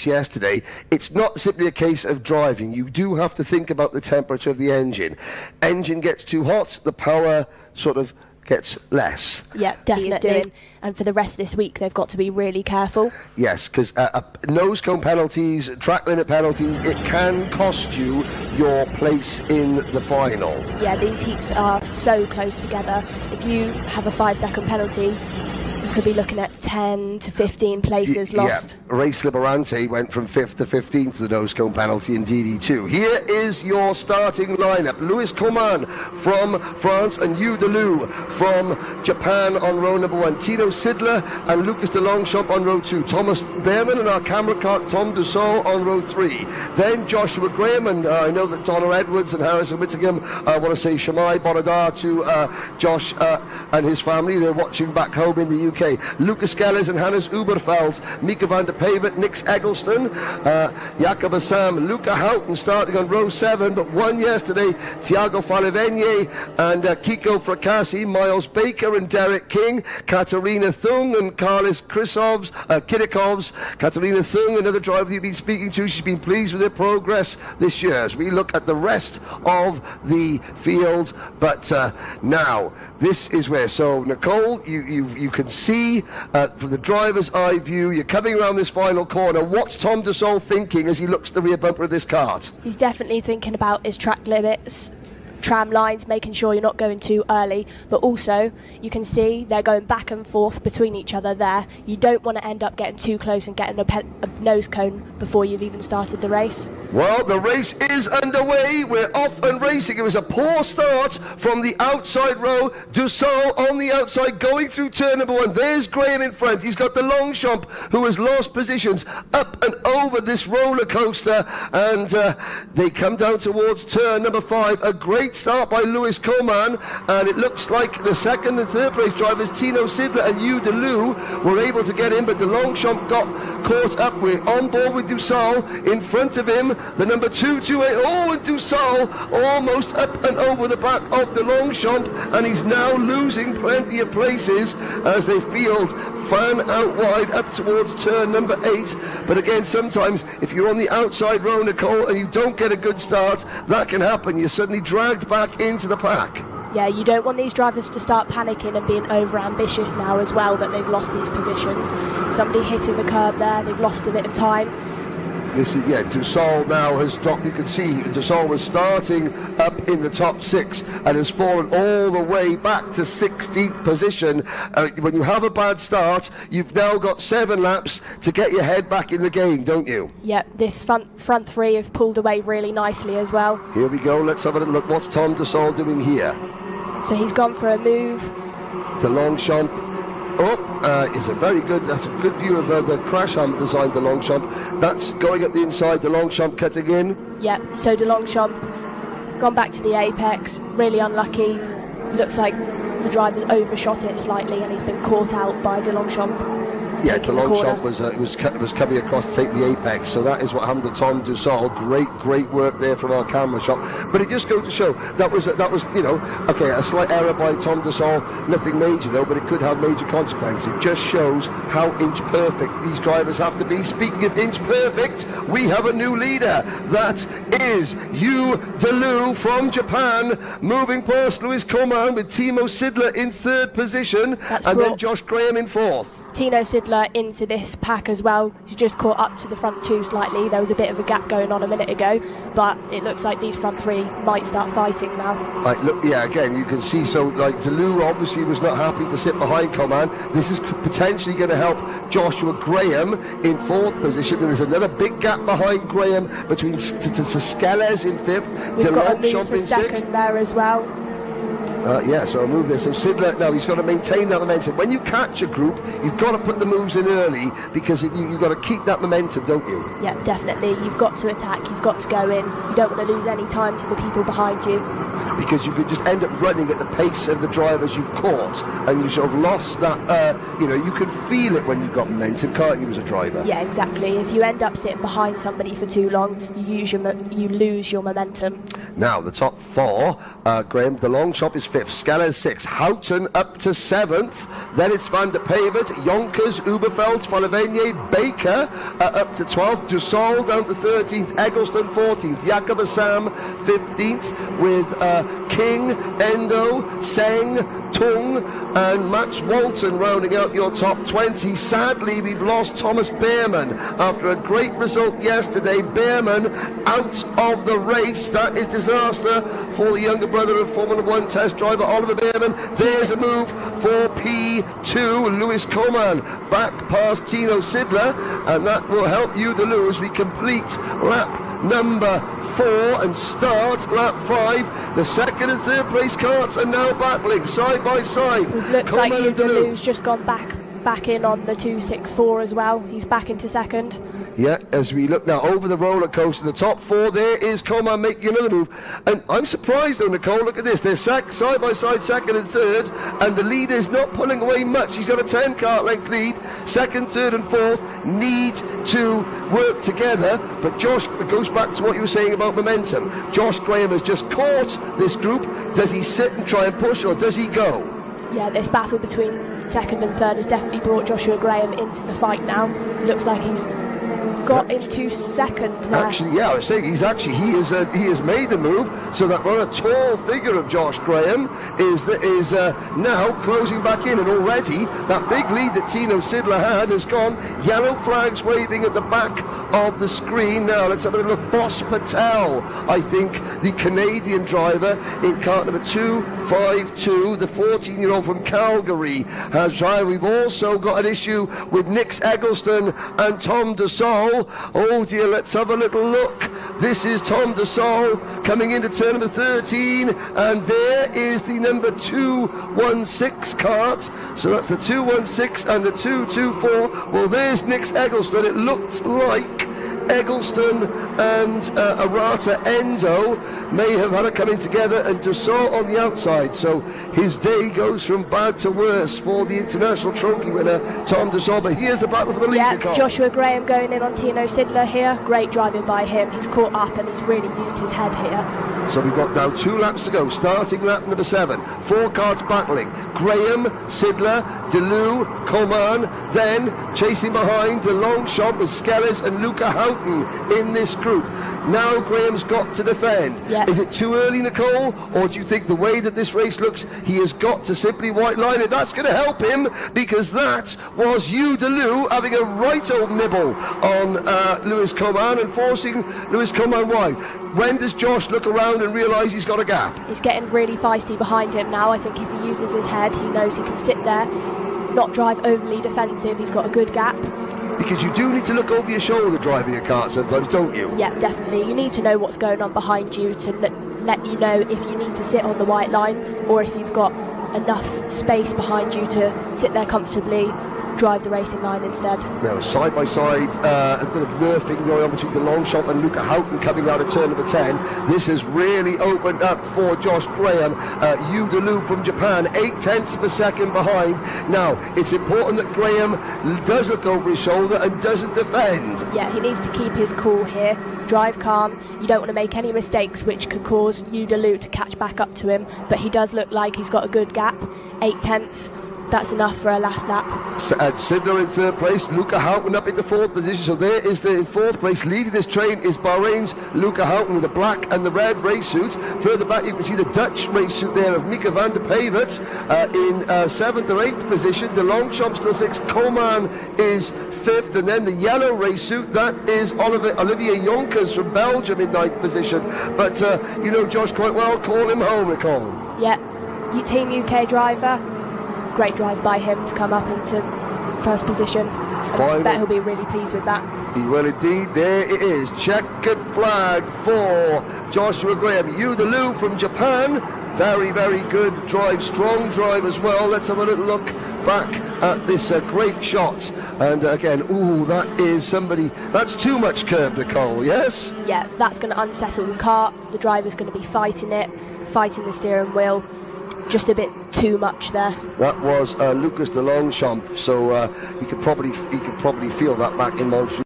yesterday, it's not simply a case of driving. You do have to think about the temperature of the engine. Engine gets too hot, the power sort of gets less. Yeah, definitely. And for the rest of this week, they've got to be really careful. Yes, because nose cone penalties, track limit penalties, it can cost you your place in the final. Yeah, these heats are so close together. If you have a 5-second penalty, you could be looking at 10 to 15 places lost. Yeah, Race Liberante went from 5th to 15th to the nose cone penalty in DD2. Here is your starting lineup. Louis Coman from France and Hugh Delou from Japan on row number 1. Tino Sidler and Lucas de Longchamp on row 2. Thomas Behrman and our camera car Tom Dussault on row 3. Then Joshua Graham, and I know that Donna Edwards and Harrison Whittingham, I want to say Shamai Bonadar to Josh and his family. They're watching back home in the UK. Lucas Gelles and Hannes Uberfeld, Mika van der Pavert, Nix Eggleston, Jakob Assam, Luca Houghton starting on row 7, but won yesterday. Thiago Falevenye and Kiko Fracassi, Miles Baker and Derek King, Katarina Thung and Carlos Kidikovs. Katarina Thung, another driver you've been speaking to, she's been pleased with her progress this year. As we look at the rest of the field, but now this is where, so Nicole, you can see from the driver's eye view, you're coming around this final corner. What's Tom Dussault thinking as he looks at the rear bumper of this kart? He's definitely thinking about his track limits, tram lines, making sure you're not going too early, but also you can see they're going back and forth between each other there. You don't want to end up getting too close and getting a nose cone before you've even started the race. Well, the race is underway. We're off and racing. It was a poor start from the outside row. Dussault on the outside going through turn number 1. There's Graham in front. He's got the Longchamp who has lost positions up and over this roller coaster, and they come down towards turn number 5. A great start by Louis Coman, and it looks like the second and third place drivers, Tino Sidler and Hugh Delou, were able to get in, but the Longchamp got caught up. We're on board with Dussault. In front of him, the number 228. Oh, and Dussault almost up and over the back of the Longchamp, and he's now losing plenty of places as they field fan out wide up towards turn number 8. But again, sometimes if you're on the outside row, Nicole, and you don't get a good start, that can happen. You're suddenly dragged back into the pack. Yeah, you don't want these drivers to start panicking and being over-ambitious now as well, that they've lost these positions. Somebody hitting the curb there, they've lost a bit of time. This is, yeah, Dussault now has dropped. You can see Dussault was starting up in the top 6 and has fallen all the way back to 16th position. When you have a bad start, you've now got 7 laps to get your head back in the game, don't you? Yeah, this front 3 have pulled away really nicely as well. Here we go, let's have a look. What's Tom Dussault doing here? So he's gone for a move. To Longchamp. Is a very good, that's a good view of the crash helmet designed, the Longchamp. That's going up the inside, the Longchamp cutting in. Yeah, so the Longchamp gone back to the apex, really unlucky. Looks like the driver overshot it slightly and he's been caught out by the Longchamp. Yeah, the Longchamp was coming across to take the apex, so that is what happened to Tom Dussault. Great work there from our camera shot. But it just goes to show that was you know, okay, a slight error by Tom Dussault, nothing major though, but it could have major consequences. It just shows how inch perfect these drivers have to be. Speaking of inch perfect, we have a new leader. That is Hugh Delou from Japan, moving past Louis Coman with Timo Sidler in 3rd position, then Josh Graham in 4th. Tino Sidler into this pack as well. He just caught up to the front 2 slightly. There was a bit of a gap going on a minute ago, but it looks like these front 3 might start fighting now. Look, yeah, again, you can see, so like Delou obviously was not happy to sit behind Coman. This is potentially going to help Joshua Graham in 4th position. And there's another big gap behind Graham between Skeles in 5th, We've got a move Longchamp for in 6th. 2nd there as well. Yeah, so I'll move this. So Sidler, now he's got to maintain that momentum. When you catch a group, you've got to put the moves in early, because you've got to keep that momentum, don't you? Yeah, definitely. You've got to attack, you've got to go in. You don't want to lose any time to the people behind you. Because you could just end up running at the pace of the drivers you've caught, and you sort of lost that, you know, you can feel it when you've got momentum, can't you, as a driver? Yeah, exactly. If you end up sitting behind somebody for too long, you lose your momentum. Now, the top four, Graham, the Longchamp is 5th, Skeller 6th, Houghton up to 7th, then it's Van der Pavert, Jonkers, Uberfeld, Follevenier, Baker up to 12th, Dussol down to 13th, Eggleston 14th, Jakob Assam 15th, with King, Endo, Seng, Tung and Max Walton rounding out your top 20. Sadly, we've lost Thomas Behrman after a great result yesterday. Behrman out of the race. That is disaster for the younger brother of Formula 1 test driver Oliver Behrman. There's a move for P2. Lewis Coman back past Tino Sidler, and that will help you to lose. We complete lap number 4 and start lap 5. The second and third place carts are now battling side by side. It looks like Udelu's just gone back in on the 264 as well. He's back into second. Yeah, as we look now over the roller coaster, the top 4, there is Coman making another move. And I'm surprised though, Nicole, look at this. They're side by side, second and third, and the lead is not pulling away much. He's got a 10 kart length lead. Second, third and fourth need to work together. But Josh, it goes back to what you were saying about momentum. Josh Graham has just caught this group. Does he sit and try and push, or does he go? Yeah, this battle between second and third has definitely brought Joshua Graham into the fight now. Looks like he's got into second there. Actually, yeah, I was saying he has made the move, so that rather tall figure of Josh Graham is now closing back in, and already that big lead that Tino Sidler had has gone. Yellow flags waving at the back of the screen. Now let's have a look. Boss Patel, I think, the Canadian driver in kart number 252, the 14-year-old from Calgary, has tried. We've also got an issue with Nix Eggleston and Tom Dussol. Oh dear, let's have a little look. This is Tom Dussol coming into turn number 13, and there is the number 216 kart. So that's the 216 and the 224. Well, there's Nix Eggleston. It looks like Eggleston and Arata Endo may have had it coming together, and Dussol on the outside. So his day goes from bad to worse for the international trophy winner Tom Dussol. But here's the battle for the lead. Yeah, Joshua Graham going in on Tino Sidler here. Great driving by him. He's caught up and he's really used his head here. So we've got now 2 laps to go. Starting lap number 7. 4 carts battling. Graham, Sidler, DeLue, Coman. Then chasing behind the Longchamp with Skellers and Luca Houghton in this group. Now Graham's got to defend. Yeah. Is it too early, Nicole? Or do you think the way that this race looks, he has got to simply white line it? That's going to help him, because that was Hugh DeLue having a right old nibble on Lewis Coman and forcing Lewis Coman wide. When does Josh look around and realise he's got a gap? He's getting really feisty behind him now. I think if he uses his head, he knows he can sit there, not drive overly defensive. He's got a good gap. Because you do need to look over your shoulder driving a kart sometimes, don't you? Yeah, definitely. You need to know what's going on behind you to let you know if you need to sit on the white line, or if you've got enough space behind you to sit there comfortably, drive the racing line instead. Now, side by side, a bit of nerfing going on between the Longchamp and Luca Houghton coming out of turn number 10. This has really opened up for Josh Graham. Hugh DeLue from Japan, 0.8 of a second behind. Now, it's important that Graham does look over his shoulder and doesn't defend. Yeah, he needs to keep his cool here. Drive calm. You don't want to make any mistakes which could cause Hugh DeLue to catch back up to him, but he does look like he's got a good gap. 0.8. That's enough for a last lap. Sidler in third place, Luca Houghton up into fourth position. So there is in fourth place. Leading this train is Bahrain's Luca Houghton with the black and the red race suit. Further back you can see the Dutch race suit there of Mika van der Pavert in 7th or 8th position. The Longchamp still 6th. Coman is 5th, and then the yellow race suit, that is Olivier Jonkers from Belgium in 9th position. But you know Josh quite well. Call him home, Nicole. Yeah, Team UK driver. Great drive by him to come up into first position. I bet he'll be really pleased with that. He will indeed. There it is. Checkered flag for Joshua Graham. Hugh DeLue from Japan. Very, very good drive. Strong drive as well. Let's have a little look back at this great shot. And again, ooh, that is somebody. That's too much curb, Nicole, yes? Yeah, that's going to unsettle the kart. The driver's going to be fighting it, fighting the steering wheel. Just a bit too much there. That was Lucas de Longchamp, so he could probably feel that back in Montreal.